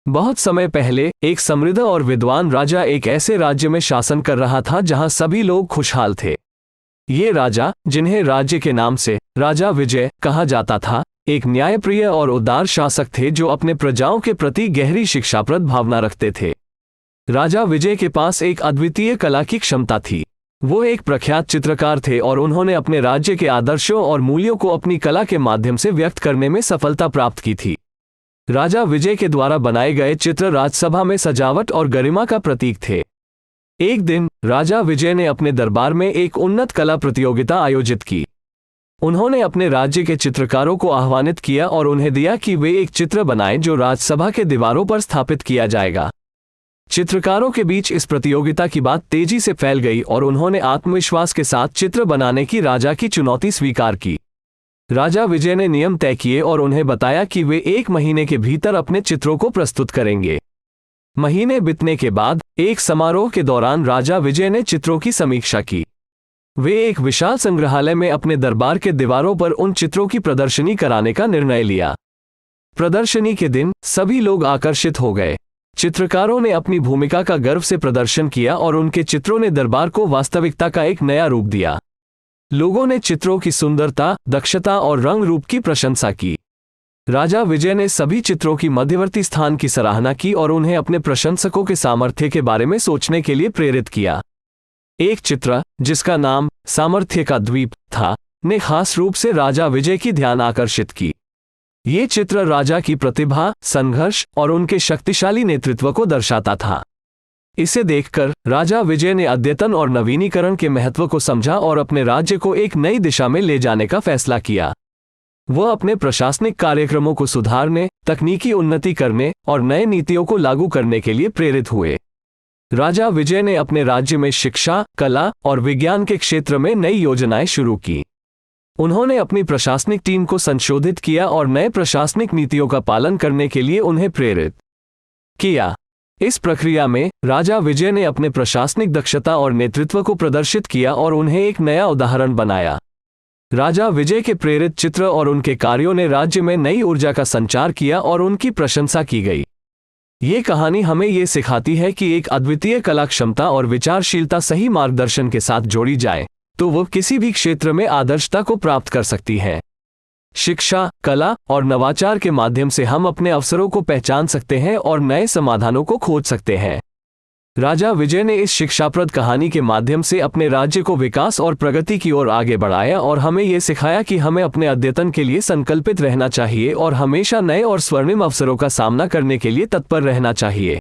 बहुत समय पहले एक समृद्ध और विद्वान राजा एक ऐसे राज्य में शासन कर रहा था जहां सभी लोग खुशहाल थे। ये राजा, जिन्हें राज्य के नाम से राजा विजय कहा जाता था, एक न्यायप्रिय और उदार शासक थे जो अपने प्रजाओं के प्रति गहरी शिक्षाप्रद भावना रखते थे। राजा विजय के पास एक अद्वितीय कला की क्षमता थी। वो एक प्रख्यात चित्रकार थे और उन्होंने अपने राज्य के आदर्शों और मूल्यों को अपनी कला के माध्यम से व्यक्त करने में सफलता प्राप्त की थी। राजा विजय के द्वारा बनाए गए चित्र राजसभा में सजावट और गरिमा का प्रतीक थे। एक दिन राजा विजय ने अपने दरबार में एक उन्नत कला प्रतियोगिता आयोजित की। उन्होंने अपने राज्य के चित्रकारों को आह्वानित किया और उन्हें दिया कि वे एक चित्र बनाएं जो राजसभा के दीवारों पर स्थापित किया जाएगा। चित्रकारों के बीच इस प्रतियोगिता की बात तेजी से फैल गई और उन्होंने आत्मविश्वास के साथ चित्र बनाने की राजा की चुनौती स्वीकार की। राजा विजय ने नियम तय किए और उन्हें बताया कि वे 1 महीने के भीतर अपने चित्रों को प्रस्तुत करेंगे। महीने बीतने के बाद एक समारोह के दौरान राजा विजय ने चित्रों की समीक्षा की। वे एक विशाल संग्रहालय में अपने दरबार के दीवारों पर उन चित्रों की प्रदर्शनी कराने का निर्णय लिया। प्रदर्शनी के दिन सभी लोग आकर्षित हो गए। चित्रकारों ने अपनी भूमिका का गर्व से प्रदर्शन किया और उनके चित्रों ने दरबार को वास्तविकता का एक नया रूप दिया। लोगों ने चित्रों की सुंदरता, दक्षता और रंग रूप की प्रशंसा की। राजा विजय ने सभी चित्रों की मध्यवर्ती स्थान की सराहना की और उन्हें अपने प्रशंसकों के सामर्थ्य के बारे में सोचने के लिए प्रेरित किया। एक चित्र, जिसका नाम सामर्थ्य का द्वीप था, ने खास रूप से राजा विजय की ध्यान आकर्षित की। ये चित्र राजा की प्रतिभा, संघर्ष और उनके शक्तिशाली नेतृत्व को दर्शाता था। इसे देखकर राजा विजय ने अद्यतन और नवीनीकरण के महत्व को समझा और अपने राज्य को एक नई दिशा में ले जाने का फैसला किया। वह अपने प्रशासनिक कार्यक्रमों को सुधारने, तकनीकी उन्नति करने और नए नीतियों को लागू करने के लिए प्रेरित हुए। राजा विजय ने अपने राज्य में शिक्षा, कला और विज्ञान के क्षेत्र में नई योजनाएं शुरू की। उन्होंने अपनी प्रशासनिक टीम को संशोधित किया और नए प्रशासनिक नीतियों का पालन करने के लिए उन्हें प्रेरित किया। इस प्रक्रिया में राजा विजय ने अपने प्रशासनिक दक्षता और नेतृत्व को प्रदर्शित किया और उन्हें एक नया उदाहरण बनाया। राजा विजय के प्रेरित चित्र और उनके कार्यों ने राज्य में नई ऊर्जा का संचार किया और उनकी प्रशंसा की गई। ये कहानी हमें ये सिखाती है कि एक अद्वितीय कला क्षमता और विचारशीलता सही मार्गदर्शन के साथ जोड़ी जाए तो वह किसी भी क्षेत्र में आदर्शता को प्राप्त कर सकती है। शिक्षा, कला और नवाचार के माध्यम से हम अपने अवसरों को पहचान सकते हैं और नए समाधानों को खोज सकते हैं। राजा विजय ने इस शिक्षाप्रद कहानी के माध्यम से अपने राज्य को विकास और प्रगति की ओर आगे बढ़ाया और हमें यह सिखाया कि हमें अपने अद्यतन के लिए संकल्पित रहना चाहिए और हमेशा नए और स्वर्णिम अवसरों का सामना करने के लिए तत्पर रहना चाहिए।